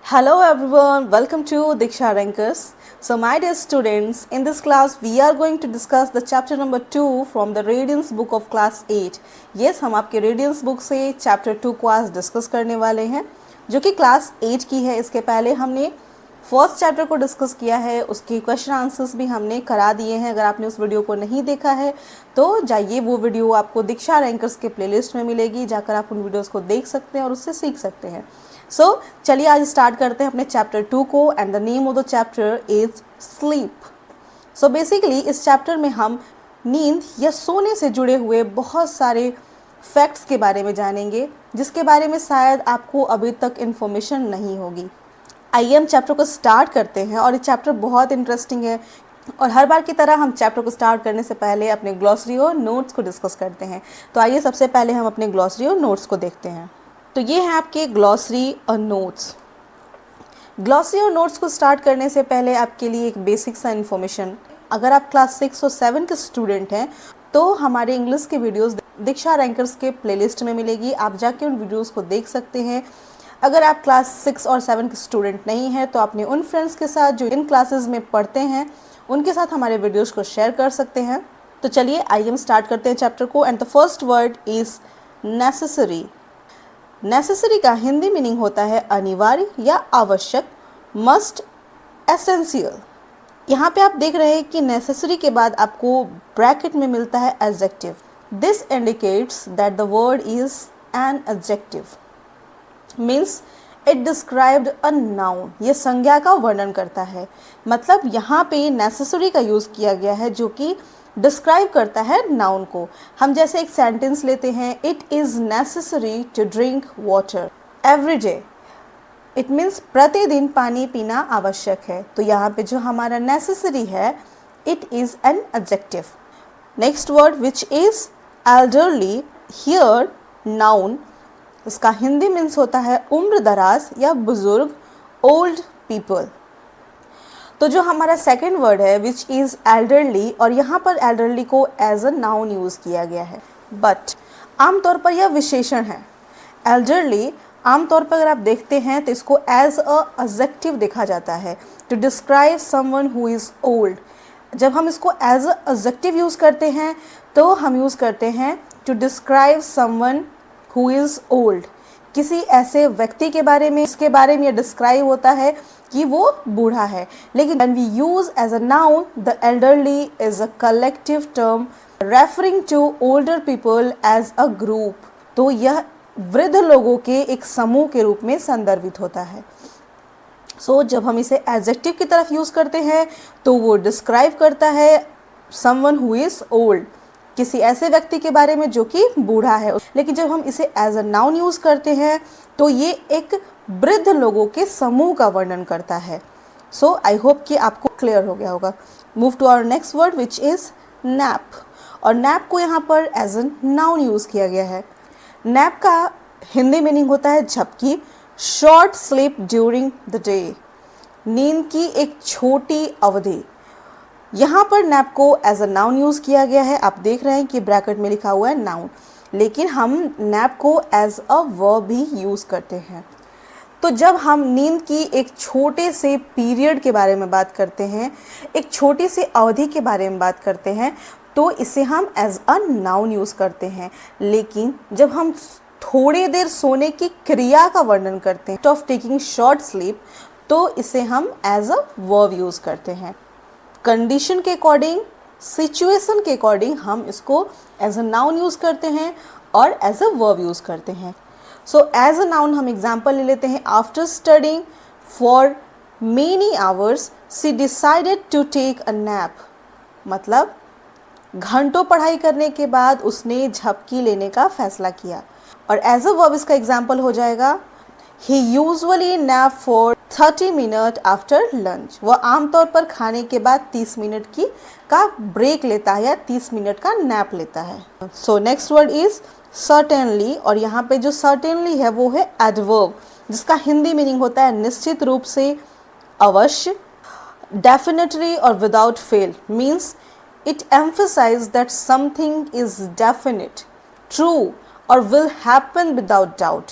Hello everyone, welcome to Diksha Rankers. So my dear students, in this class we are going to discuss the chapter number 2 from the Radiance book of class 8. Yes, हम आपके Radiance book से chapter 2 को आज discuss करने वाले हैं जो कि क्लास 8 की है। इसके पहले हमने फर्स्ट चैप्टर को डिस्कस किया है, उसके क्वेश्चन आंसर्स भी हमने करा दिए हैं। अगर आपने उस वीडियो को नहीं देखा है तो जाइए, वो वीडियो आपको दीक्षा रैंकर्स के प्लेलिस्ट में मिलेगी, जाकर आप उन वीडियोस को देख सकते हैं और उससे सीख सकते हैं। सो चलिए आज स्टार्ट करते हैं अपने चैप्टर 2 को and the name of the chapter is sleep. So basically इस चैप्टर में हम नींद या सोने से जुड़े हुए बहुत सारे फैक्ट्स के बारे में जानेंगे जिसके बारे में शायद आपको अभी तक इन्फॉर्मेशन नहीं होगी। आइए हम चैप्टर को स्टार्ट करते हैं और ये चैप्टर बहुत इंटरेस्टिंग है और हर बार की तरह हम चैप्टर को स्टार्ट करने से पहले अपने ग्लॉसरी और नोट्स को डिस्कस करते हैं। तो आइए सबसे पहले हम अपने ग्लॉसरी और नोट्स को देखते हैं। तो ये है आपके ग्लॉसरी और नोट्स। ग्लॉसरी और नोट्स को स्टार्ट करने से पहले आपके लिए एक बेसिक सा इन्फॉर्मेशन। अगर आप क्लास 6 और 7 के स्टूडेंट हैं तो हमारे इंग्लिश के वीडियोस दीक्षा रैंकर्स के प्लेलिस्ट में मिलेगी, आप जाके उन वीडियोस को देख सकते हैं। अगर आप क्लास 6 और 7 के स्टूडेंट नहीं हैं तो अपने उन फ्रेंड्स के साथ जो इन क्लासेस में पढ़ते हैं उनके साथ हमारे वीडियोस को शेयर कर सकते हैं। तो चलिए आइए हम स्टार्ट करते हैं चैप्टर को। And the first word is necessary. Necessary का हिंदी मीनिंग होता है अनिवार्य या आवश्यक, मस्ट, एसेंशियल। यहाँ पे आप देख रहे हैं कि नेसेसरी के बाद आपको ब्रैकेट में मिलता है adjective. This indicates that the word is an adjective, means it described a noun. ये संज्ञा का वर्णन करता है। मतलब यहाँ पे नेसेसरी का यूज़ किया गया है जो कि डिस्क्राइब करता है नाउन को। हम जैसे एक सेंटेंस लेते हैं, it is necessary to drink water every day. It means प्रतिदिन पानी पीना आवश्यक है। तो यहाँ पे जो हमारा नेसेसरी है it is an adjective. Next word which is elderly. Here noun, इसका हिंदी मीन्स होता है उम्र दराज या बुजुर्ग, ओल्ड पीपल। तो जो हमारा सेकंड वर्ड है विच इज़ एल्डरली, और यहाँ पर एल्डरली को एज अ नाउन यूज़ किया गया है, बट आमतौर पर यह विशेषण है। एल्डरली आमतौर पर अगर आप देखते हैं तो इसको एज अ एडजेक्टिव देखा जाता है to describe someone who is old. जब हम इसको एज अ एडजेक्टिव यूज़ करते हैं तो हम यूज़ करते हैं to describe someone who is old, किसी ऐसे व्यक्ति के बारे में, इसके बारे में डिस्क्राइब होता है कि वो बूढ़ा है। लेकिन when we use as a noun, the elderly is a collective term referring to older people as a group। तो यह वृद्ध लोगों के एक समूह के रूप में संदर्भित होता है। सो जब हम इसे एडजेक्टिव की तरफ यूज़ करते हैं तो वो डिस्क्राइब करता है someone who is old, किसी ऐसे व्यक्ति के बारे में जो कि बूढ़ा है। लेकिन जब हम इसे एज अ नाउन यूज़ करते हैं तो ये एक वृद्ध लोगों के समूह का वर्णन करता है। सो आई होप कि आपको क्लियर हो गया होगा। Move to our next word which is nap. और नैप को यहाँ पर एज अ नाउन यूज़ किया गया है। नैप का हिंदी मीनिंग होता है झपकी, short sleep during the day, नींद की एक छोटी अवधि। यहाँ पर नैप को एज अ नाउन यूज़ किया गया है। आप देख रहे हैं कि ब्रैकेट में लिखा हुआ है नाउन, लेकिन हम नैप को एज अ वर्ब भी यूज़ करते हैं। तो जब हम नींद की एक छोटे से पीरियड के बारे में बात करते हैं, एक छोटी सी अवधि के बारे में बात करते हैं, तो इसे हम एज अ नाउन यूज़ करते हैं। लेकिन जब हम थोड़ी देर सोने की क्रिया का वर्णन करते हैं, ऑफ टेकिंग शॉर्ट स्लीप, तो इसे हम एज अ वर्ब यूज़ करते हैं। कंडीशन के अकॉर्डिंग, सिचुएशन के अकॉर्डिंग हम इसको एज अ नाउन यूज़ करते हैं और एज अ वर्ब यूज़ करते हैं। सो एज अ नाउन हम एग्जाम्पल ले लेते हैं। After studying for many hours she decided to take a nap. मतलब घंटों पढ़ाई करने के बाद उसने झपकी लेने का फैसला किया। और एज अ वर्ब इसका एग्जाम्पल हो जाएगा ही usually nap for 30 minute after lunch. वह आमतौर पर खाने के बाद 30 मिनट का ब्रेक लेता है या 30 मिनट का नैप लेता है। So next word is certainly. और यहाँ पे जो सर्टेनली है वो है एडवर्ब, जिसका हिंदी मीनिंग होता है निश्चित रूप से, अवश्य, डेफिनेटली और without fail. Means it emphasise that something is definite, true और विल हैपन विदाउट डाउट।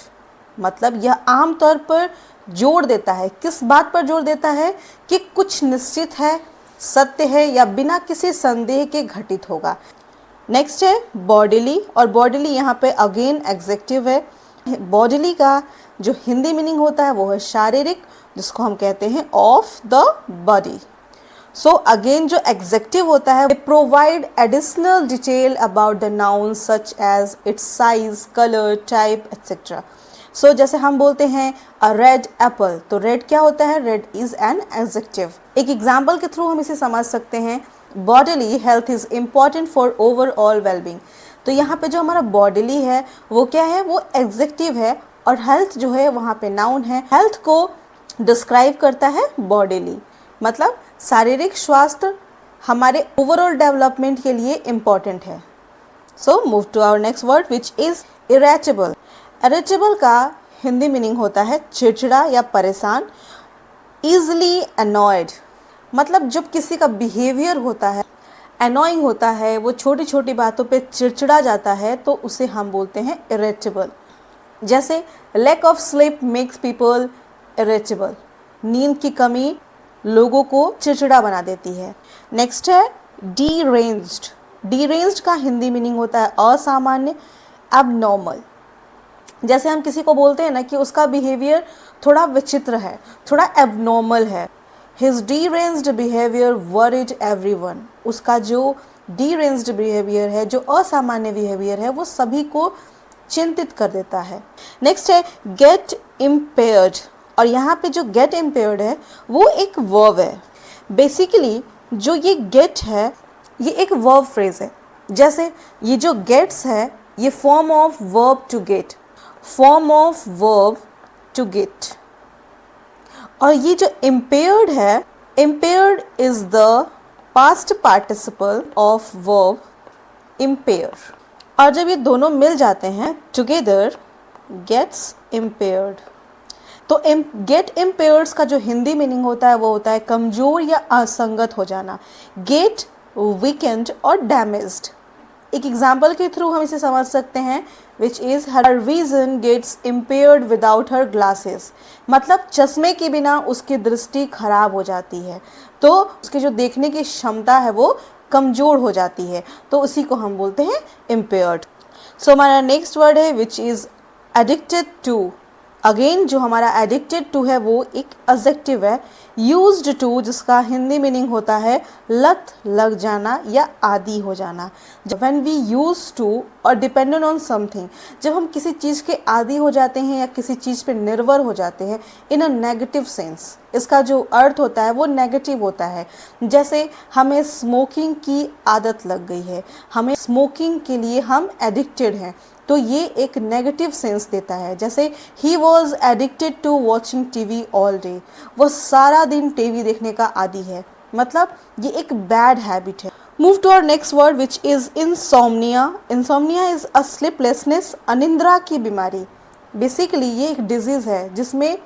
मतलब यह आमतौर पर जोर देता है। किस बात पर जोर देता है? कि कुछ निश्चित है, सत्य है या बिना किसी संदेह के घटित होगा। नेक्स्ट है बॉडीली, और बॉडीली यहाँ पे अगेन एग्जेक्टिव है। बॉडीली का जो हिंदी मीनिंग होता है वो है शारीरिक, जिसको हम कहते हैं of the body. So again जो एग्जेक्टिव होता है, provide additional detail about the noun such as its size, colour, type etcetera. So जैसे हम बोलते हैं अ रेड एप्पल, तो रेड क्या होता है? Red is an adjective. एक एग्जाम्पल के थ्रू हम इसे समझ सकते हैं, bodily health is important for overall wellbeing. तो यहाँ पे जो हमारा बॉडीली है वो क्या है? वो एडजेक्टिव है, और हेल्थ जो है वहाँ पे नाउन है। हेल्थ को डिस्क्राइब करता है बॉडीली, मतलब शारीरिक स्वास्थ्य हमारे ओवरऑल डेवलपमेंट के लिए इम्पॉर्टेंट है। So move to our next word which is irritable. Irritable का हिंदी मीनिंग होता है चिड़चिड़ा या परेशान। ईजली अनॉयड, मतलब जब किसी का बिहेवियर होता है अनोइंग होता है, वो छोटी छोटी बातों पे चिड़चिड़ा जाता है, तो उसे हम बोलते हैं इरिटेबल। जैसे lack of sleep makes people irritable, नींद की कमी लोगों को चिड़चिड़ा बना देती है। नेक्स्ट है डीरेंज्ड। डीरेंज्ड का हिंदी मीनिंग होता है असामान्य, एबनॉर्मल। जैसे हम किसी को बोलते हैं ना कि उसका बिहेवियर थोड़ा विचित्र है, थोड़ा एबनॉर्मल है। His deranged behaviour worried everyone. उसका जो डीरेंज्ड बिहेवियर है, जो असामान्य बिहेवियर है, वो सभी को चिंतित कर देता है। नेक्स्ट है गेट इम्पेयर्ड, और यहाँ पे जो गेट इम्पेयर्ड है वो एक वर्ब है। बेसिकली जो ये गेट है ये एक वर्ब फ्रेज है। जैसे ये जो गेट्स है ये form of verb to get, form of verb to get. और ये जो इम्पेयर्ड है, impaired is the past participle of verb impair. और जब ये दोनों मिल जाते हैं टुगेदर गेट्स इम्पेयर्ड। तो गेट इम्पेयर्स का जो हिंदी मीनिंग होता है वो होता है कमजोर या असंगत हो जाना। गेट वीकेंड और डैमेज्ड। एक एग्जाम्पल के थ्रू हम इसे समझ सकते हैं which is her vision gets impaired without her glasses, मतलब चश्मे के बिना उसकी दृष्टि खराब हो जाती है, तो उसकी जो देखने की क्षमता है वो कमजोर हो जाती है, तो उसी को हम बोलते हैं इम्पेयर्ड। सो हमारा नेक्स्ट वर्ड है विच इज एडिक्टेड टू। अगेन जो हमारा एडिक्टेड टू है वो एक एडजेक्टिव है। यूज्ड टू जिसका हिंदी मीनिंग होता है लत लग जाना या आदी हो जाना। व्हेन वी यूज टू और डिपेंडेंट ऑन समथिंग, जब हम किसी चीज़ के आदी हो जाते हैं या किसी चीज़ पे निर्भर हो जाते हैं इन अ नेगेटिव सेंस, इसका जो अर्थ होता है वो नेगेटिव होता है। जैसे हमें स्मोकिंग की आदत लग गई है, हमें स्मोकिंग के लिए हम एडिक्टेड हैं, तो ये एक नेगेटिव सेंस देता है। जैसे he was addicted to watching TV all day, वो सारा दिन टीवी देखने का आदी है, मतलब ये एक बैड हैबिट है। Move to our next word which is insomnia. Insomnia is a sleeplessness, अनिंद्रा की बीमारी। बेसिकली ये एक डिजीज है जिसमें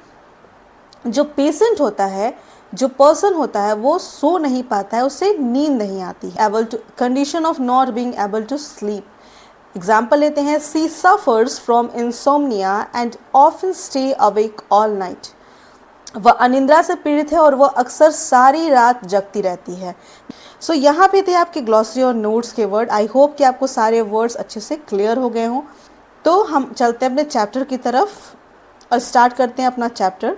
जो पेशेंट होता है, जो पर्सन होता है वो सो नहीं पाता है, उसे नींद नहीं आती है। Able to condition of not being able to sleep. Example लेते हैं, she suffers from insomnia and often stay awake all night. वह अनिंद्रा से पीड़ित है और वह अक्सर सारी रात जगती रहती है। सो यहाँ पे थे आपके ग्लॉसरी और नोट्स के वर्ड। आई होप कि आपको सारे वर्ड्स अच्छे से क्लियर हो गए हों। तो हम चलते हैं अपने चैप्टर की तरफ और स्टार्ट करते हैं अपना चैप्टर।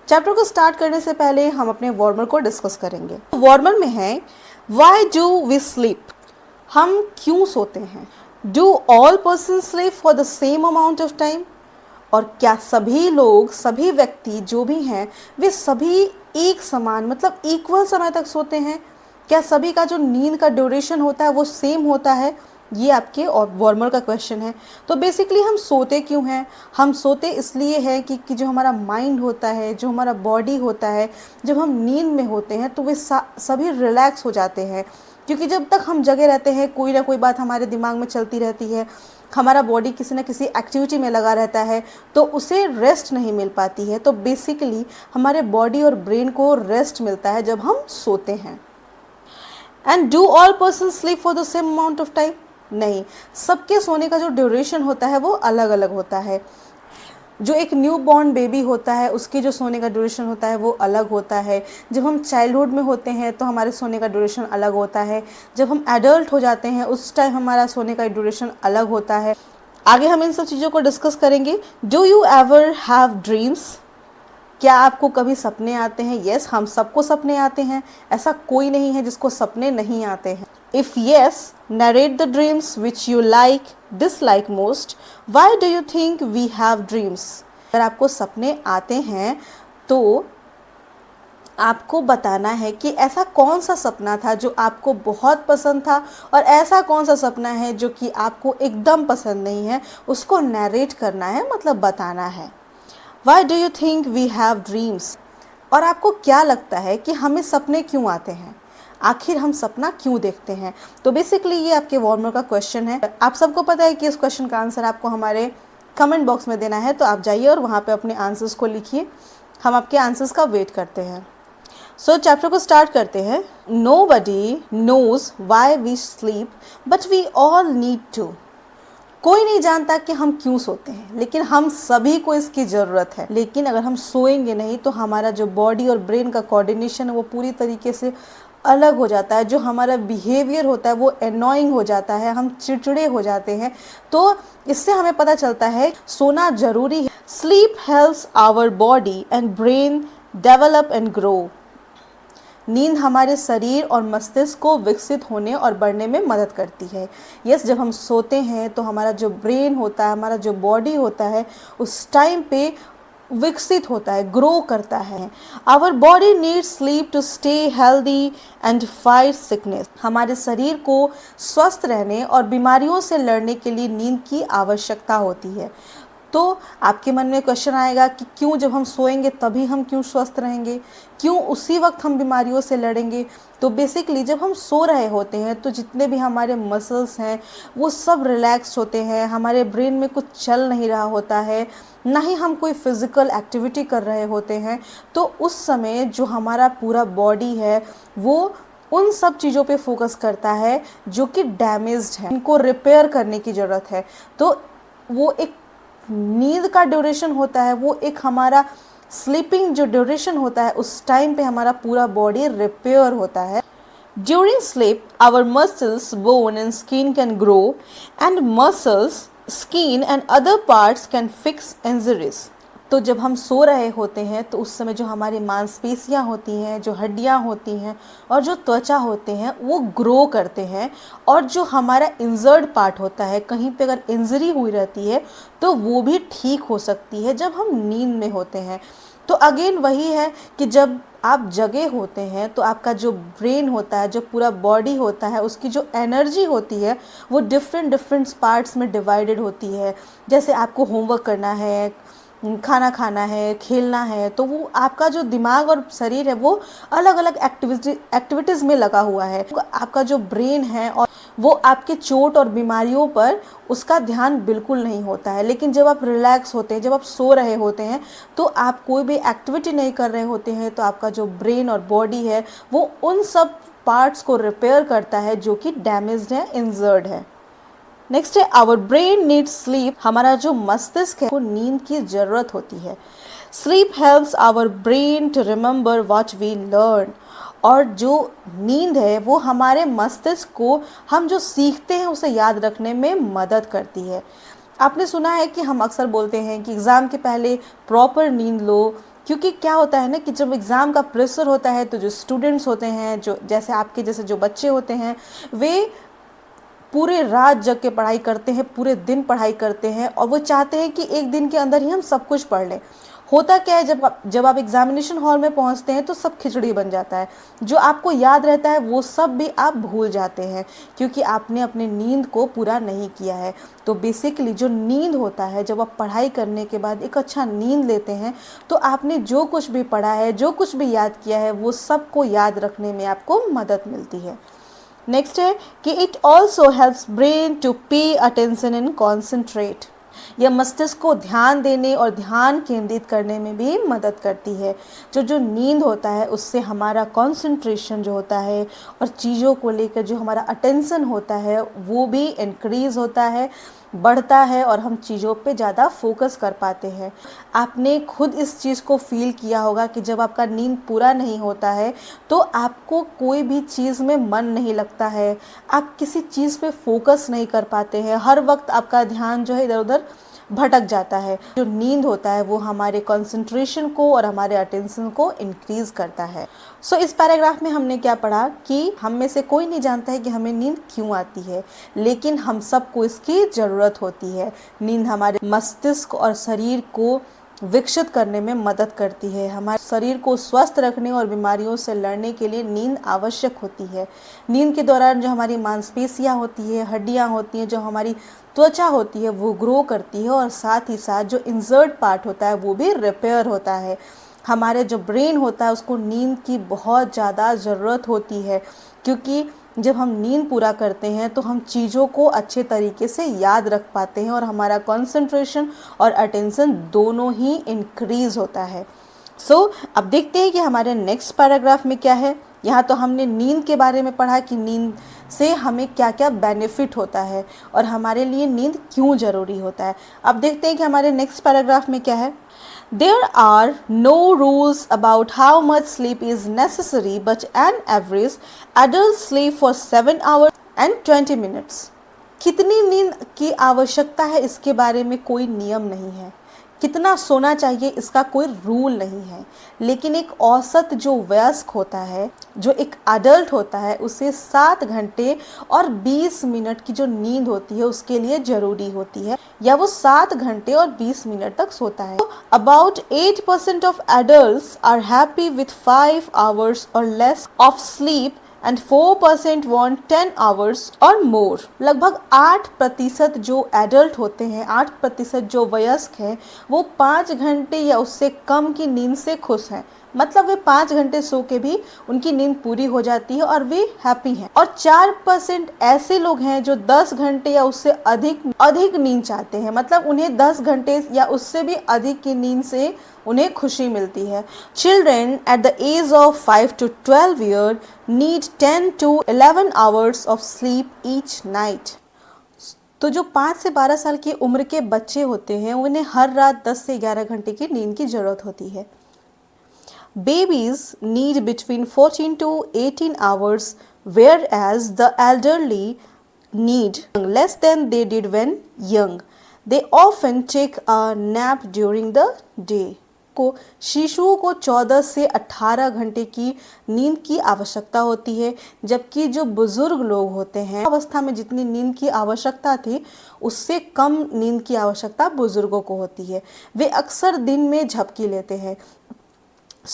चैप्टर को स्टार्ट करने से पहले हम अपने वार्मर को डिस्कस करेंगे। वार्मर में है व्हाई डू वी स्लीप, हम क्यों सोते हैं। Do all person sleep for the same amount of time, और क्या सभी लोग, सभी व्यक्ति जो भी हैं वे सभी एक समान मतलब इक्वल समय तक सोते हैं। क्या सभी का जो नींद का ड्यूरेशन होता है वो सेम होता है, ये आपके और वार्मर का क्वेश्चन है। तो बेसिकली हम सोते क्यों हैं, हम सोते इसलिए हैं कि जो हमारा माइंड होता है, जो हमारा बॉडी होता है, जब हम नींद में होते हैं तो वे सभी रिलैक्स हो जाते हैं, क्योंकि जब तक हम जगे रहते हैं कोई ना कोई बात हमारे दिमाग में चलती रहती है, हमारा बॉडी किसी न किसी एक्टिविटी में लगा रहता है, तो उसे रेस्ट नहीं मिल पाती है। तो बेसिकली हमारे बॉडी और ब्रेन को रेस्ट मिलता है जब हम सोते हैं। And do all person sleep for the same amount of time, नहीं, सबके सोने का जो ड्यूरेशन होता है वो अलग अलग होता है। जो एक न्यू बॉर्न बेबी होता है उसकी जो सोने का ड्यूरेशन होता है वो अलग होता है। जब हम चाइल्डहुड में होते हैं तो हमारे सोने का ड्यूरेशन अलग होता है। जब हम एडल्ट हो जाते हैं उस टाइम हमारा सोने का ड्यूरेशन अलग होता है। आगे हम इन सब चीज़ों को डिस्कस करेंगे। Do you ever have dreams? क्या आपको कभी सपने आते हैं? यस, हम सबको सपने आते हैं, ऐसा कोई नहीं है जिसको सपने नहीं आते हैं। If yes, narrate the dreams which you like dislike most. Why do you think we have dreams? अगर आपको सपने आते हैं तो आपको बताना है कि ऐसा कौन सा सपना था जो आपको बहुत पसंद था और ऐसा कौन सा सपना है जो कि आपको एकदम पसंद नहीं है, उसको नरेट करना है, मतलब बताना है। Why do you think we have dreams? और आपको क्या लगता है कि हमें सपने क्यों आते हैं? आखिर हम सपना क्यों देखते हैं? तो बेसिकली ये आपके वॉर्मर का क्वेश्चन है। आप सबको पता है कि इस क्वेश्चन का आंसर आपको हमारे कमेंट बॉक्स में देना है, तो आप जाइए और वहाँ पे अपने आंसर्स को लिखिए। हम आपके आंसर्स का वेट करते हैं। सो चैप्टर को स्टार्ट करते हैं। Nobody knows why we sleep, but we all need to. कोई नहीं जानता कि हम क्यों सोते हैं, लेकिन हम सभी को इसकी ज़रूरत है। लेकिन अगर हम सोएंगे नहीं तो हमारा जो बॉडी और ब्रेन का कोऑर्डिनेशन है वो पूरी तरीके से अलग हो जाता है। जो हमारा बिहेवियर होता है वो एनॉइंग हो जाता है, हम चिड़चिड़े हो जाते हैं। तो इससे हमें पता चलता है सोना ज़रूरी है। Sleep helps our body and brain develop and grow. नींद हमारे शरीर और मस्तिष्क को विकसित होने और बढ़ने में मदद करती है। यस, जब हम सोते हैं तो हमारा जो ब्रेन होता है, हमारा जो बॉडी होता है, उस टाइम पे विकसित होता है, ग्रो करता है। Our body needs sleep to stay healthy and fight sickness. हमारे शरीर को स्वस्थ रहने और बीमारियों से लड़ने के लिए नींद की आवश्यकता होती है। तो आपके मन में क्वेश्चन आएगा कि क्यों जब हम सोएंगे तभी हम क्यों स्वस्थ रहेंगे, क्यों उसी वक्त हम बीमारियों से लड़ेंगे? तो बेसिकली जब हम सो रहे होते हैं तो जितने भी हमारे मसल्स हैं वो सब रिलैक्स होते हैं, हमारे ब्रेन में कुछ चल नहीं रहा होता है, ना ही हम कोई फिज़िकल एक्टिविटी कर रहे होते हैं। तो उस समय जो हमारा पूरा बॉडी है वो उन सब चीज़ों पे फोकस करता है जो कि डैमेज्ड है, इनको रिपेयर करने की ज़रूरत है। तो वो एक नींद का ड्यूरेशन होता है, वो एक हमारा स्लीपिंग जो ड्यूरेशन होता है उस टाइम पे हमारा पूरा बॉडी रिपेयर होता है। During sleep hour muscles, bone and skin can grow and muscles, skin and other parts can fix injuries. तो जब हम सो रहे होते हैं तो उस समय जो हमारी मांसपेशियां होती हैं, जो हड्डियां होती हैं और जो त्वचा होते हैं वो ग्रो करते हैं। और जो हमारा इंजर्ड पार्ट होता है, कहीं पे अगर इंजरी हुई रहती है तो वो भी ठीक हो सकती है जब हम नींद में होते हैं। तो अगेन वही है कि जब आप जगे होते हैं तो आपका जो ब्रेन होता है, जो पूरा बॉडी होता है, उसकी जो एनर्जी होती है वो डिफरेंट पार्ट्स में डिवाइडेड होती है। जैसे आपको होमवर्क करना है, खाना खाना है, खेलना है, तो वो आपका जो दिमाग और शरीर है वो अलग अलग एक्टिविटीज़ में लगा हुआ है। आपका जो ब्रेन है और वो आपके चोट और बीमारियों पर उसका ध्यान बिल्कुल नहीं होता है। लेकिन जब आप रिलैक्स होते हैं, जब आप सो रहे होते हैं तो आप कोई भी एक्टिविटी नहीं कर रहे होते हैं, तो आपका जो ब्रेन और बॉडी है वो उन सब पार्ट्स को रिपेयर करता है जो कि डैमेज्ड है, इंजर्ड है। नेक्स्ट है आवर ब्रेन नीड्स स्लीप। हमारा जो मस्तिष्क है वो नींद की ज़रूरत होती है। Sleep helps our brain to remember what we learn. और जो नींद है वो हमारे मस्तिष्क को हम जो सीखते हैं उसे याद रखने में मदद करती है। आपने सुना है कि हम अक्सर बोलते हैं कि एग्ज़ाम के पहले प्रॉपर नींद लो, क्योंकि क्या होता है ना कि जब एग्ज़ाम का प्रेशर होता है तो जो स्टूडेंट्स होते हैं, जो जैसे आपके जैसे जो बच्चे होते हैं, वे पूरे रात जग के पढ़ाई करते हैं, पूरे दिन पढ़ाई करते हैं और वो चाहते हैं कि एक दिन के अंदर ही हम सब कुछ पढ़ लें। होता क्या है, जब आप एग्जामिनेशन हॉल में पहुंचते हैं तो सब खिचड़ी बन जाता है। जो आपको याद रहता है वो सब भी आप भूल जाते हैं क्योंकि आपने अपने नींद को पूरा नहीं किया है। तो बेसिकली जो नींद होता है, जब आप पढ़ाई करने के बाद एक अच्छा नींद लेते हैं तो आपने जो कुछ भी पढ़ा है, जो कुछ भी याद किया है, वो सब को याद रखने में आपको मदद मिलती है। नेक्स्ट है कि it also helps brain to pay attention and concentrate. यह मस्तिष्क को ध्यान देने और ध्यान केंद्रित करने में भी मदद करती है। जो नींद होता है उससे हमारा कंसंट्रेशन जो होता है और चीज़ों को लेकर जो हमारा अटेंशन होता है वो भी इंक्रीज़ होता है। बढ़ता है और हम चीज़ों पे ज़्यादा फोकस कर पाते हैं। आपने खुद इस चीज़ को फील किया होगा कि जब आपका नींद पूरा नहीं होता है तो आपको कोई भी चीज़ में मन नहीं लगता है, आप किसी चीज़ पे फोकस नहीं कर पाते हैं, हर वक्त आपका ध्यान जो है इधर उधर भटक जाता है। जो नींद होता है वो हमारे कंसंट्रेशन को और हमारे अटेंशन को इंक्रीज करता है। इस पैराग्राफ में हमने क्या पढ़ा कि हम में से कोई नहीं जानता है कि हमें नींद क्यों आती है, लेकिन हम सबको इसकी ज़रूरत होती है। नींद हमारे मस्तिष्क और शरीर को विकसित करने में मदद करती है। हमारे शरीर को स्वस्थ रखने और बीमारियों से लड़ने के लिए नींद आवश्यक होती है। नींद के दौरान जो हमारी मांसपेशियां होती है, हड्डियां होती हैं, जो हमारी त्वचा होती है वो ग्रो करती है और साथ ही साथ जो इंजर्ड पार्ट होता है वो भी रिपेयर होता है। हमारे जो ब्रेन होता है उसको नींद की बहुत ज़्यादा ज़रूरत होती है, क्योंकि जब हम नींद पूरा करते हैं तो हम चीज़ों को अच्छे तरीके से याद रख पाते हैं और हमारा कंसंट्रेशन और अटेंशन दोनों ही इंक्रीज होता है। अब देखते हैं कि हमारे नेक्स्ट पैराग्राफ में क्या है। यहाँ तो हमने नींद के बारे में पढ़ा कि नींद से हमें क्या क्या बेनिफिट होता है और हमारे लिए नींद क्यों ज़रूरी होता है। अब देखते हैं कि हमारे नेक्स्ट पैराग्राफ में क्या है। There are no rules about how much sleep is necessary, but an average adult sleep for 7 hours and 20 minutes. कितनी नींद की आवश्यकता है इसके बारे में कोई नियम नहीं है, कितना सोना चाहिए इसका कोई रूल नहीं है, लेकिन एक औसत जो वयस्क होता है, जो एक अडल्ट होता है, उसे 7 घंटे और 20 मिनट की जो नींद होती है उसके लिए ज़रूरी होती है, या वो 7 घंटे और 20 मिनट तक सोता है। About 8% of adults are happy with 5 hours or less of sleep and 4% want 10 hours or more. लगभग 8% जो एडल्ट होते हैं, 8% जो वयस्क हैं, वो 5 घंटे या उससे कम की नींद से खुश हैं। मतलब वे 5 घंटे सो के भी उनकी नींद पूरी हो जाती है और वे हैप्पी हैं। और 4% ऐसे लोग हैं जो 10 घंटे या उससे अधिक नींद चाहते हैं, मतलब उन्हें 10 घंटे या उससे भी अधिक की नींद से उन्हें खुशी मिलती है। Children at the age of 5 to 12 year need 10 to 11 hours of sleep each night. तो जो 5 से 12 साल की उम्र के बच्चे होते हैं उन्हें हर रात 10 से 11 घंटे की नींद की ज़रूरत होती है। Babies need between 14 to 18 hours, whereas the elderly need less than they did when young. They often take a nap during the day. शिशुओं को 14 से 18 घंटे की नींद की आवश्यकता होती है, जबकि जो बुजुर्ग लोग होते हैं अवस्था में जितनी नींद की आवश्यकता थी उससे कम नींद की आवश्यकता बुजुर्गों को होती है। वे अक्सर दिन में झपकी लेते हैं।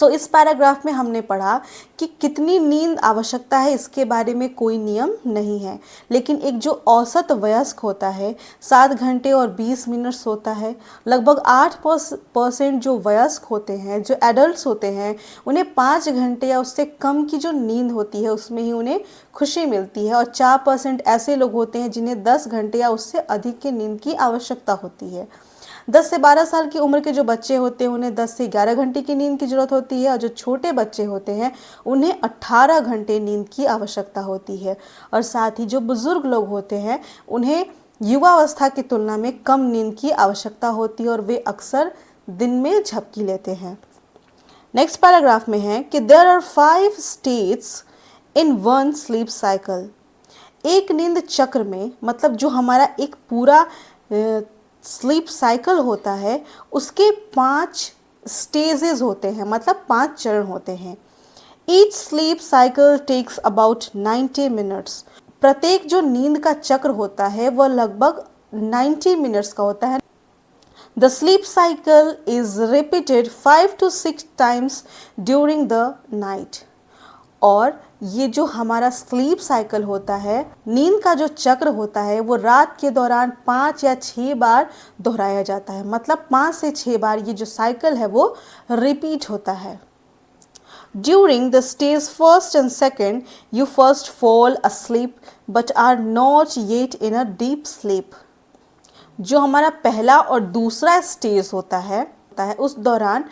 इस पैराग्राफ में हमने पढ़ा कि कितनी नींद आवश्यकता है इसके बारे में कोई नियम नहीं है, लेकिन एक जो औसत वयस्क होता है 7 घंटे और 20 मिनट सोता है। लगभग 8% जो वयस्क होते हैं, जो एडल्ट्स होते हैं, उन्हें 5 घंटे या उससे कम की जो नींद होती है उसमें ही उन्हें खुशी मिलती है। और 4% ऐसे लोग होते हैं जिन्हें 10 घंटे या उससे अधिक की नींद की आवश्यकता होती है। 10 से 12 साल की उम्र के जो बच्चे होते हैं उन्हें 10 से 11 घंटे की नींद की ज़रूरत होती है, और जो छोटे बच्चे होते हैं उन्हें 18 घंटे नींद की आवश्यकता होती है। और साथ ही जो बुज़ुर्ग लोग होते हैं उन्हें युवावस्था की तुलना में कम नींद की आवश्यकता होती है और वे अक्सर दिन में झपकी लेते हैं। नेक्स्ट पैराग्राफ में है कि there are 5 states in one sleep cycle. एक नींद चक्र में, मतलब जो हमारा एक पूरा स्लीप साइकिल होता है उसके 5 स्टेजेस होते हैं, मतलब 5 चरण होते हैं। Each sleep cycle takes about 90 minutes. प्रत्येक जो नींद का चक्र होता है वह लगभग 90 मिनट्स का होता है। The sleep cycle is repeated 5 to 6 times during the night. और ये जो हमारा स्लीप साइकिल होता है, नींद का जो चक्र होता है, वो रात के दौरान 5 या 6 बार दोहराया जाता है। मतलब 5 से 6 बार ये जो साइकिल है वो रिपीट होता है। During the stage first and second, you first fall asleep but are not yet in a deep sleep. जो हमारा पहला और दूसरा स्टेज होता है उस दौरान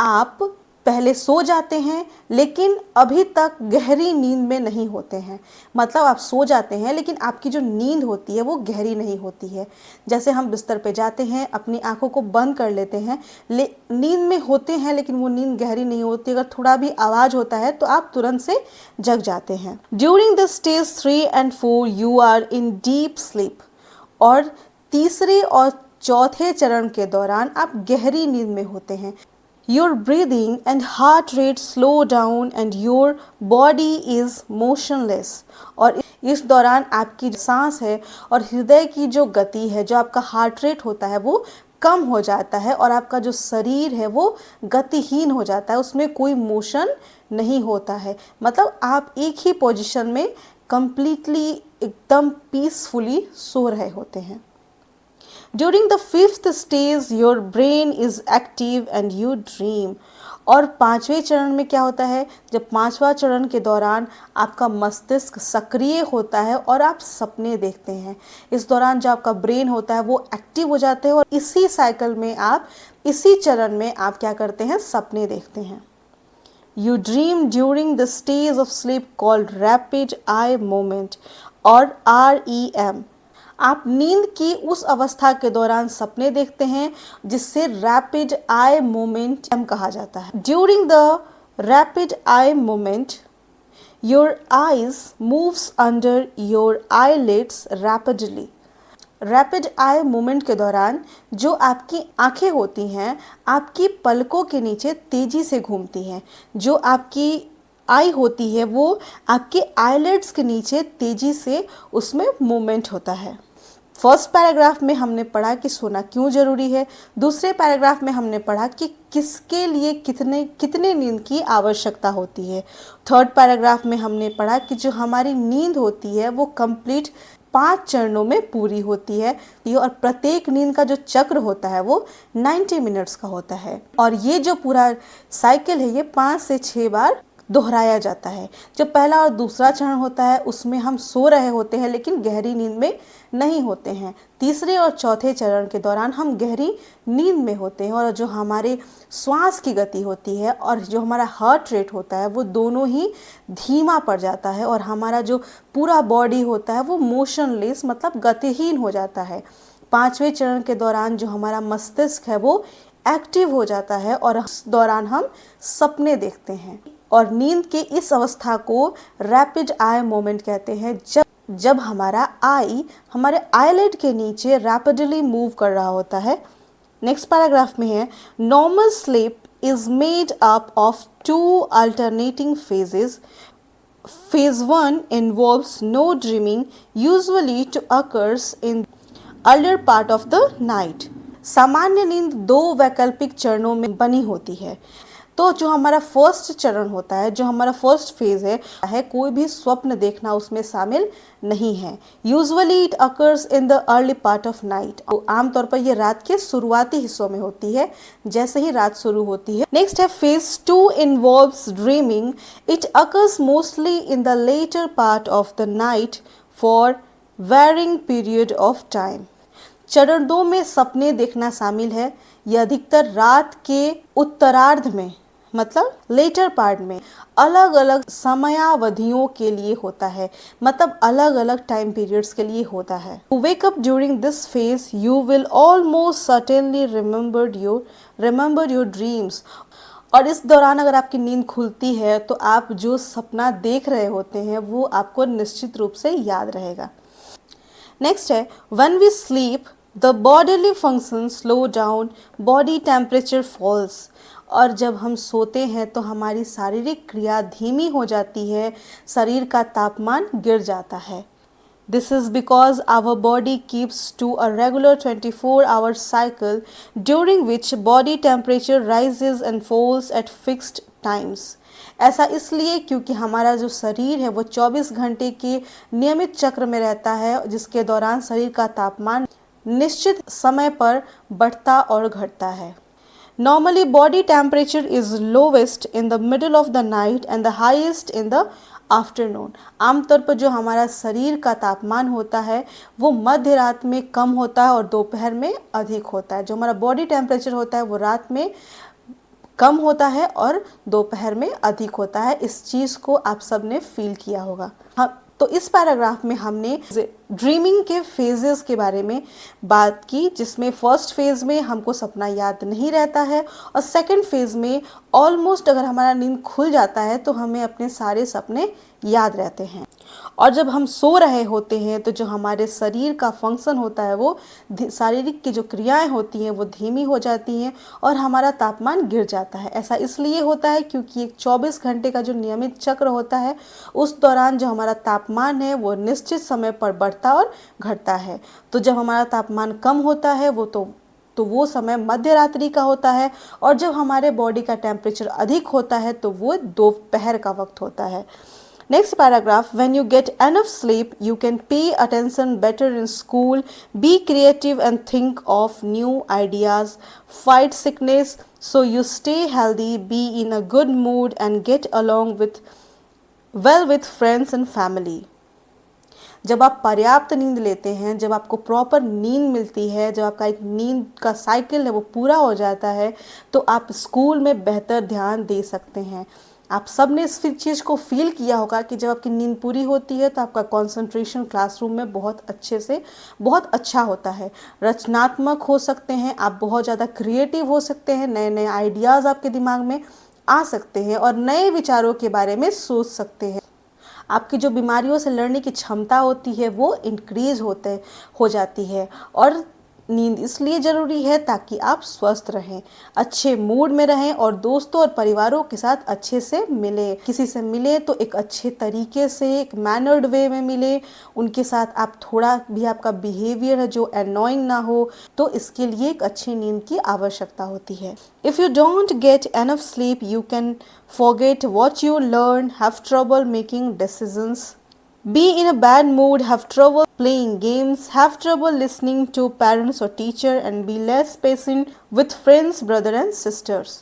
आप पहले सो जाते हैं लेकिन अभी तक गहरी नींद में नहीं होते हैं। मतलब आप सो जाते हैं लेकिन आपकी जो नींद होती है वो गहरी नहीं होती है। जैसे हम बिस्तर पे जाते हैं, अपनी आंखों को बंद कर लेते हैं, नींद में होते हैं लेकिन वो नींद गहरी नहीं होती। अगर थोड़ा भी आवाज़ होता है तो आप तुरंत से जग जाते हैं। During the stage 3 and 4 you are in deep sleep. और तीसरे और चौथे चरण के दौरान आप गहरी नींद में होते हैं। Your breathing and heart rate slow down and your body is motionless। और इस दौरान आपकी जो सांस है और हृदय की जो गति है, जो आपका हार्ट रेट होता है वो कम हो जाता है और आपका जो शरीर है वो गतिहीन हो जाता है, उसमें कोई मोशन नहीं होता है। मतलब आप एक ही पोजीशन में कंप्लीटली एकदम पीसफुली सो रहे होते हैं। During the fifth stage, your brain is active and you dream। और पांचवें चरण में क्या होता है, जब पांचवा चरण के दौरान आपका मस्तिष्क सक्रिय होता है और आप सपने देखते हैं। इस दौरान जो आपका ब्रेन होता है वो एक्टिव हो जाते हैं और इसी साइकिल में आप, इसी चरण में आप क्या करते हैं, सपने देखते हैं। You dream during the stage of sleep called rapid eye movement और REM। आप नींद की उस अवस्था के दौरान सपने देखते हैं जिससे रैपिड आई मूवमेंट कहा जाता है। During the rapid eye movement your eyes moves under your eyelids rapidly. Rapid eye movement के दौरान जो आपकी आंखें होती हैं आपकी पलकों के नीचे तेजी से घूमती हैं। जो आपकी आई होती है वो आपके आईलिड्स के नीचे तेजी से उसमें मूवमेंट होता है। फर्स्ट पैराग्राफ में हमने पढ़ा कि सोना क्यों ज़रूरी है। दूसरे पैराग्राफ में हमने पढ़ा कि किसके लिए कितने नींद की आवश्यकता होती है। थर्ड पैराग्राफ में हमने पढ़ा कि जो हमारी नींद होती है वो कंप्लीट 5 चरणों में पूरी होती है और प्रत्येक नींद का जो चक्र होता है वो 90 मिनट्स का होता है। और ये जो पूरा साइकिल है ये 5 से 6 बार दोहराया जाता है। जो पहला और दूसरा चरण होता है उसमें हम सो रहे होते हैं लेकिन गहरी नींद में नहीं होते हैं। तीसरे और चौथे चरण के दौरान हम गहरी नींद में होते हैं और जो हमारे श्वास की गति होती है और जो हमारा हार्ट रेट होता है वो दोनों ही धीमा पड़ जाता है और हमारा जो पूरा बॉडी होता है वो मोशनलेस मतलब गतिहीन हो जाता है। पांचवें चरण के दौरान जो हमारा मस्तिष्क है वो एक्टिव हो जाता है और इस दौरान हम सपने देखते हैं। और नींद के इस अवस्था को रैपिड आई मोमेंट कहते हैं, जब हमारा आई हमारे आईलिड के नीचे रैपिडली मूव कर रहा होता है। नेक्स्ट पैराग्राफ में है, normal sleep is made up of 2 alternating phases. Phase 1 involves no dreaming, usually to occurs in earlier part of the night। सामान्य नींद 2 वैकल्पिक चरणों में बनी होती है। तो जो हमारा फर्स्ट चरण होता है, जो हमारा फर्स्ट फेज है कोई भी स्वप्न देखना उसमें शामिल नहीं है। Usually it occurs in the early part of night. आमतौर पर ये रात के शुरुआती हिस्सों में होती है, जैसे ही रात शुरू होती है। नेक्स्ट है phase 2 involves dreaming. It occurs mostly in the later part of the night for varying period of time. चरण 2 में सपने देखना शामिल है। यह अधिकतर रात के उत्तरार्ध में मतलब लेटर पार्ट में अलग अलग समयावधियों के लिए होता है, मतलब अलग अलग टाइम पीरियड्स के लिए होता है। To wake up during this phase, you will almost certainly remember your dreams। और इस दौरान अगर आपकी नींद खुलती है तो आप जो सपना देख रहे होते हैं वो आपको निश्चित रूप से याद रहेगा। नेक्स्ट है, when we sleep the bodily functions slow down, body temperature falls। और जब हम सोते हैं तो हमारी शारीरिक क्रिया धीमी हो जाती है, शरीर का तापमान गिर जाता है। This is because our body keeps to a regular 24-hour cycle during which body temperature rises and falls at fixed times। ऐसा इसलिए क्योंकि हमारा जो शरीर है वो 24 घंटे के नियमित चक्र में रहता है, जिसके दौरान शरीर का तापमान निश्चित समय पर बढ़ता और घटता है। Normally body temperature is lowest in the middle of the night and the highest in the afternoon. आमतौर पर जो हमारा शरीर का तापमान होता है वो मध्य रात में कम होता है और दोपहर में अधिक होता है। जो हमारा बॉडी टेम्परेचर होता है वो रात में कम होता है और दोपहर में अधिक होता है। इस चीज़ को आप सब ने फील किया होगा। हाँ, तो इस पैराग्राफ में हमने ड्रीमिंग के फेजेस के बारे में बात की, जिसमें फर्स्ट फेज में हमको सपना याद नहीं रहता है और सेकंड फेज में ऑलमोस्ट अगर हमारा नींद खुल जाता है तो हमें अपने सारे सपने याद रहते हैं। और जब हम सो रहे होते हैं तो जो हमारे शरीर का फंक्शन होता है, वो शारीरिक की जो क्रियाएं होती हैं वो धीमी हो जाती हैं और हमारा तापमान गिर जाता है। ऐसा इसलिए होता है क्योंकि एक 24 घंटे का जो नियमित चक्र होता है, उस दौरान जो हमारा तापमान है वो निश्चित समय पर बढ़ता और घटता है। तो जब हमारा तापमान कम होता है वो समय मध्य रात्रि का होता है और जब हमारे बॉडी का टेम्परेचर अधिक होता है तो वो दोपहर का वक्त होता है। Next paragraph, when you get enough sleep, you can pay attention better in school, be creative and think of new ideas, fight sickness so you stay healthy, be in a good mood and get along well with friends and family. जब आप पर्याप्त नींद लेते हैं, जब आपको proper नींद मिलती है, जब आपका एक नींद का साइकिल है वो पूरा हो जाता है, तो आप स्कूल में बेहतर ध्यान दे सकते हैं। आप सब ने इस चीज़ को फील किया होगा कि जब आपकी नींद पूरी होती है तो आपका कंसंट्रेशन क्लासरूम में बहुत अच्छा होता है, रचनात्मक हो सकते हैं, आप बहुत ज़्यादा क्रिएटिव हो सकते हैं, नए नए आइडियाज़ आपके दिमाग में आ सकते हैं और नए विचारों के बारे में सोच सकते हैं। आपकी जो बीमारियों से लड़ने की क्षमता होती है वो इंक्रीज हो जाती है। और नींद इसलिए ज़रूरी है ताकि आप स्वस्थ रहें, अच्छे मूड में रहें और दोस्तों और परिवारों के साथ अच्छे से मिलें। किसी से मिले तो एक अच्छे तरीके से, एक मैनर्ड वे में मिले, उनके साथ आप थोड़ा भी आपका बिहेवियर है जो एनोइंग ना हो, तो इसके लिए एक अच्छी नींद की आवश्यकता होती है। If you don't get enough sleep you can forget what you learned, have trouble making decisions, be in a bad mood, have trouble playing games, have trouble listening to parents or teacher and be less patient with friends, brother and sisters.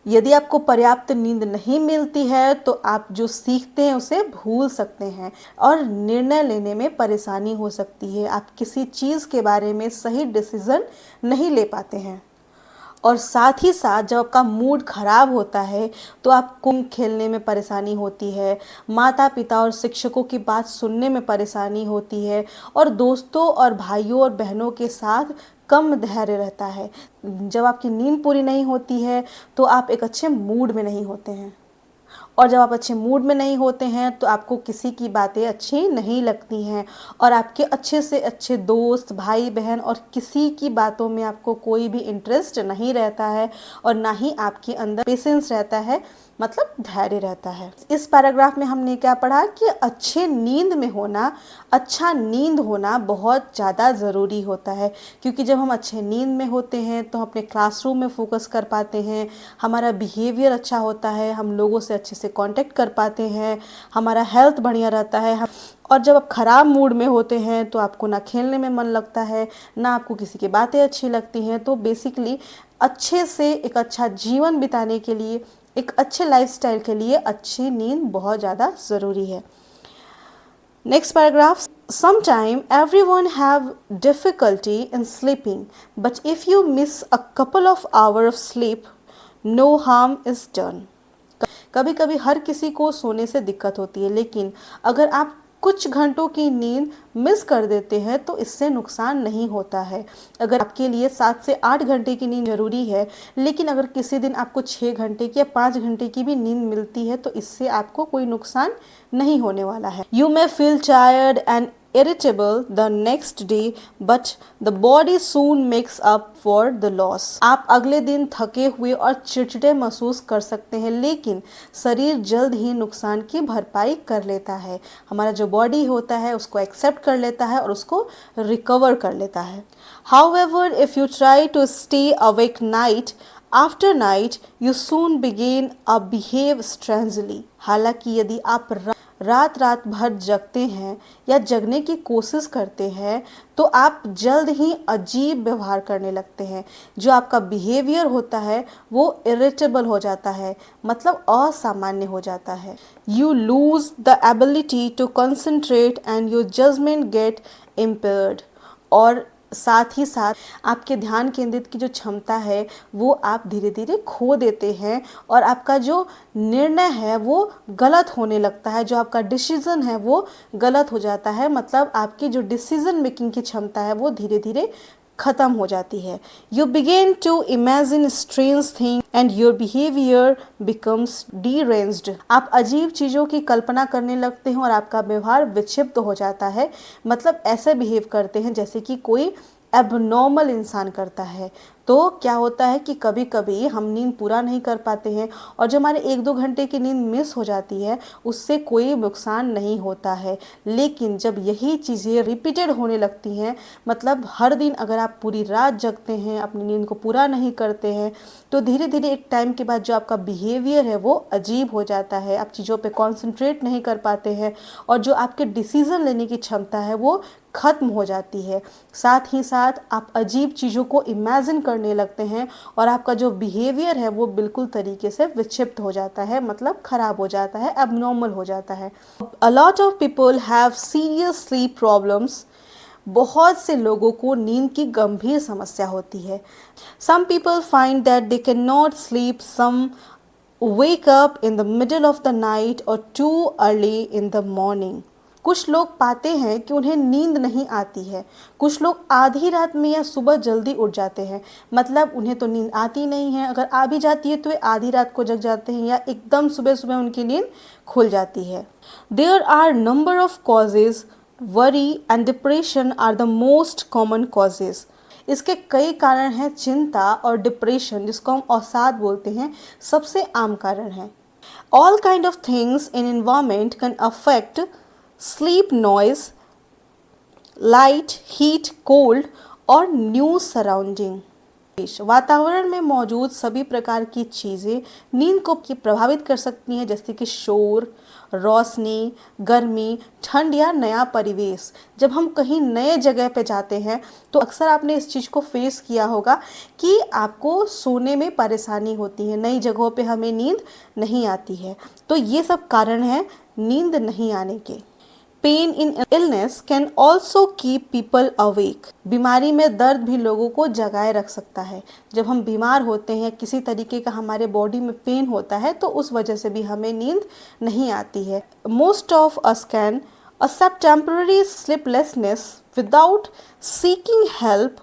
यदि आपको पर्याप्त नींद नहीं मिलती है तो आप जो सीखते हैं उसे भूल सकते हैं और निर्णय लेने में परेशानी हो सकती है। आप किसी चीज़ के बारे में सही डिसीजन नहीं ले पाते हैं और साथ ही साथ जब आपका मूड ख़राब होता है तो आपको खेलने में परेशानी होती है, माता पिता और शिक्षकों की बात सुनने में परेशानी होती है और दोस्तों और भाइयों और बहनों के साथ कम धैर्य रहता है। जब आपकी नींद पूरी नहीं होती है तो आप एक अच्छे मूड में नहीं होते हैं और जब आप अच्छे मूड में नहीं होते हैं तो आपको किसी की बातें अच्छी नहीं लगती हैं और आपके अच्छे से अच्छे दोस्त, भाई बहन और किसी की बातों में आपको कोई भी इंटरेस्ट नहीं रहता है और ना ही आपके अंदर पेशेंस रहता है, मतलब धैर्य रहता है। इस पैराग्राफ में हमने क्या पढ़ा कि अच्छा नींद होना बहुत ज़्यादा ज़रूरी होता है, क्योंकि जब हम अच्छे नींद में होते हैं तो हम अपने क्लासरूम में फोकस कर पाते हैं, हमारा बिहेवियर अच्छा होता है, हम लोगों से अच्छे से कांटेक्ट कर पाते हैं, हमारा हेल्थ बढ़िया रहता है। और जब आप ख़राब मूड में होते हैं तो आपको ना खेलने में मन लगता है, ना आपको किसी की बातें अच्छी लगती हैं। तो बेसिकली अच्छे से एक अच्छा जीवन बिताने के लिए, एक अच्छे लाइफस्टाइल के लिए अच्छी नींद बहुत ज़्यादा ज़रूरी है। Next paragraph, sometime everyone have difficulty in sleeping, but if you miss a couple of hours of sleep, no harm is done. कभी कभी हर किसी को सोने से दिक्कत होती है, लेकिन अगर आप कुछ घंटों की नींद मिस कर देते हैं तो इससे नुकसान नहीं होता है। अगर आपके लिए 7 से 8 घंटे की नींद जरूरी है, लेकिन अगर किसी दिन आपको 6 घंटे की या 5 घंटे की भी नींद मिलती है तो इससे आपको कोई नुकसान नहीं होने वाला है। You may feel tired and irritable the next day, but the body soon makes up for the loss. आप अगले दिन थके हुए और चिड़चिड़े महसूस कर सकते हैं, लेकिन शरीर जल्द ही नुकसान की भरपाई कर लेता है। हमारा जो बॉडी होता है उसको एक्सेप्ट कर लेता है और उसको रिकवर कर लेता है। However, if you try to stay awake night after night, you soon begin to behave strangely. हालांकि यदि आप रात भर जगते हैं या जगने की कोशिश करते हैं तो आप जल्द ही अजीब व्यवहार करने लगते हैं। जो आपका बिहेवियर होता है वो इरिटेबल हो जाता है, मतलब असामान्य हो जाता है। You lose the ability to concentrate and your judgement get impaired. और साथ ही साथ आपके ध्यान केंद्रित की जो क्षमता है वो आप धीरे धीरे खो देते हैं और आपका जो निर्णय है वो गलत होने लगता है, जो आपका डिसीजन है वो गलत हो जाता है, मतलब आपकी जो डिसीजन मेकिंग की क्षमता है वो धीरे धीरे खत्म हो जाती है। You begin to imagine strange thing and your behaviour becomes deranged. आप अजीब चीज़ों की कल्पना करने लगते हैं और आपका व्यवहार विक्षिप्त हो जाता है, मतलब ऐसे बिहेव करते हैं जैसे कि कोई एबनॉर्मल इंसान करता है। तो क्या होता है कि कभी कभी हम नींद पूरा नहीं कर पाते हैं और जो हमारे 1-2 घंटे की नींद मिस हो जाती है उससे कोई नुकसान नहीं होता है, लेकिन जब यही चीज़ें रिपीटेड होने लगती हैं, मतलब हर दिन अगर आप पूरी रात जगते हैं, अपनी नींद को पूरा नहीं करते हैं, तो धीरे धीरे एक टाइम के बाद जो आपका बिहेवियर है वो अजीब हो जाता है, आप चीज़ों पे कॉन्सेंट्रेट नहीं कर पाते हैं और जो आपके डिसीज़न लेने की क्षमता है वो खत्म हो जाती है। साथ ही साथ आप अजीब चीज़ों को इमेजिन करने लगते हैं और आपका जो बिहेवियर है वो बिल्कुल तरीके से विक्षिप्त हो जाता है, मतलब खराब हो जाता है, एबनॉर्मल हो जाता है। A lot of people have serious sleep problems. बहुत से लोगों को नींद की गंभीर समस्या होती है। Some people find that they can not sleep, some wake up in the middle of the night or too early in the morning। कुछ लोग पाते हैं कि उन्हें नींद नहीं आती है, कुछ लोग आधी रात में या सुबह जल्दी उठ जाते हैं, मतलब उन्हें तो नींद आती नहीं है, अगर आ भी जाती है तो वे आधी रात को जग जाते हैं या एकदम सुबह सुबह उनकी नींद खुल जाती है। There are number of causes, worry and depression are the most common causes. इसके कई कारण हैं, चिंता और डिप्रेशन जिसको हम अवसाद बोलते हैं सबसे आम कारण है। All kind of things in environment can affect sleep, noise, light, heat, cold और न्यू सराउंडिंग। वातावरण में मौजूद सभी प्रकार की चीज़ें नींद को प्रभावित कर सकती हैं, जैसे कि शोर, रोशनी, गर्मी, ठंड या नया परिवेश। जब हम कहीं नए जगह पे जाते हैं तो अक्सर आपने इस चीज़ को फेस किया होगा कि आपको सोने में परेशानी होती है, नई जगहों पे हमें नींद नहीं आती है। तो ये सब कारण हैं नींद नहीं आने के। Pain in illness can also keep people awake. बीमारी में दर्द भी लोगों को जगाए रख सकता है। जब हम बीमार होते हैं, किसी तरीके का हमारे बॉडी में पेन होता है तो उस वजह से भी हमें नींद नहीं आती है। Most of us can accept temporary sleeplessness without seeking help.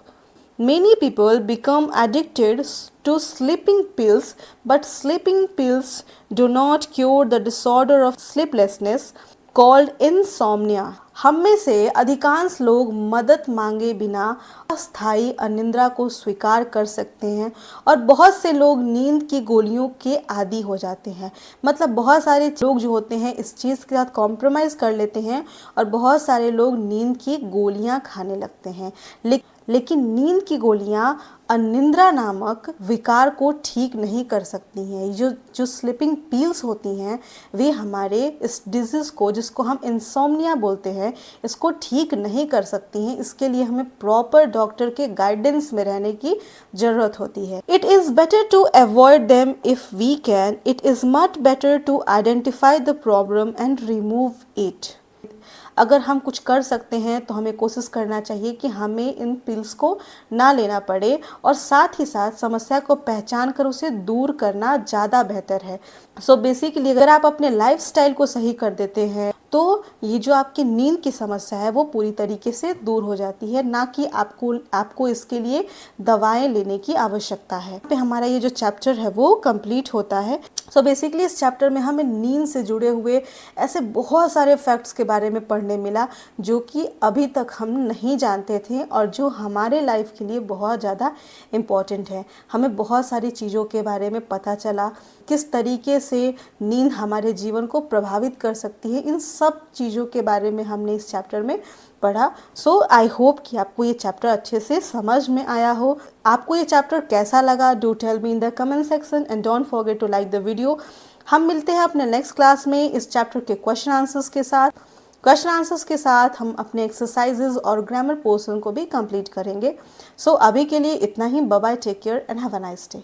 Many people become addicted to sleeping pills, but sleeping pills do not cure the disorder of sleeplessness called insomnia। हम में से अधिकांश लोग मदद मांगे बिना अस्थायी अनिद्रा को स्वीकार कर सकते हैं और बहुत से लोग नींद की गोलियों के आदी हो जाते हैं। मतलब बहुत सारे लोग जो होते हैं इस चीज़ के साथ कॉम्प्रोमाइज़ कर लेते हैं और बहुत सारे लोग नींद की गोलियां खाने लगते हैं। लेकिन नींद की गोलियां अनिद्रा नामक विकार को ठीक नहीं कर सकती हैं। जो स्लीपिंग पिल्स होती हैं वे हमारे इस डिजीज़ को, जिसको हम इंसोम्निया बोलते हैं, इसको ठीक नहीं कर सकती हैं। इसके लिए हमें प्रॉपर डॉक्टर के गाइडेंस में रहने की ज़रूरत होती है। It is better to avoid them if we can. It is much better to identify the problem and remove it. अगर हम कुछ कर सकते हैं तो हमें कोशिश करना चाहिए कि हमें इन पिल्स को ना लेना पड़े और साथ ही साथ समस्या को पहचान कर उसे दूर करना ज़्यादा बेहतर है। सो बेसिकली अगर आप अपने लाइफस्टाइल को सही कर देते हैं तो ये जो आपकी नींद की समस्या है वो पूरी तरीके से दूर हो जाती है, ना कि आपको इसके लिए दवाएं लेने की आवश्यकता है। पे हमारा ये जो चैप्टर है वो कंप्लीट होता है। सो बेसिकली इस चैप्टर में हमें नींद से जुड़े हुए ऐसे बहुत सारे फैक्ट्स के बारे में पढ़ने मिला जो कि अभी तक हम नहीं जानते थे और जो हमारे लाइफ के लिए बहुत ज़्यादा इम्पॉर्टेंट है। हमें बहुत सारी चीज़ों के बारे में पता चला, किस तरीके से नींद हमारे जीवन को प्रभावित कर सकती है। इन सब चीज़ों के बारे में हमने इस चैप्टर में पढ़ा। सो आई होप कि आपको ये चैप्टर अच्छे से समझ में आया हो। आपको ये चैप्टर कैसा लगा, do tell me in the comment section and don't forget to like the video. हम मिलते हैं अपने नेक्स्ट क्लास में इस चैप्टर के क्वेश्चन आंसर्स के साथ हम अपने एक्सरसाइजेज और ग्रामर पोर्शन को भी कंप्लीट करेंगे। सो अभी के लिए इतना ही। Bye bye, take care and have a nice day.